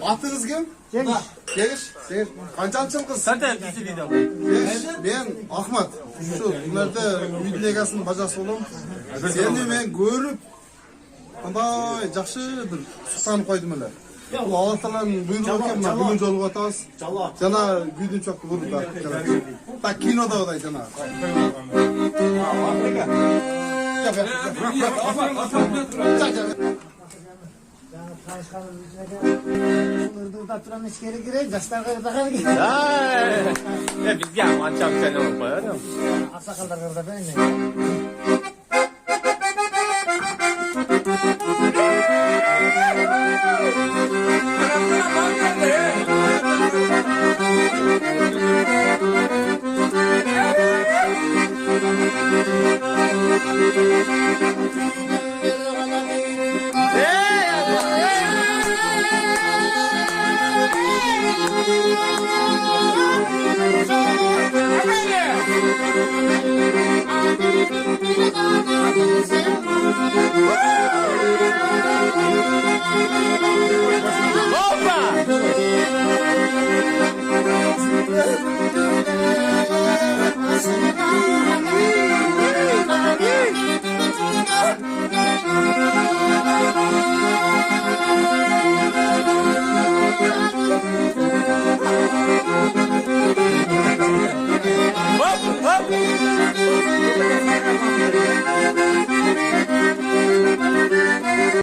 Atınız kim? Geç. Kanchanchıl kız? Ben Ahmet. Şu bunlarda үйдің егасының бажасы болам. Seni men көріп, андай жақсы бір сұқтанып қойдым эле. Бұл Алла Тааланың бұйрығы екен, мына бүгін жолығып атабыз. Жана Гүлдүнчөктү көрдүк. Так кинодагыдай жана. Burada turan iskele gireyim, yaşlar kadar gireyim. Bizga ham ancha ol qo'yadi. Asa kadar kadar ben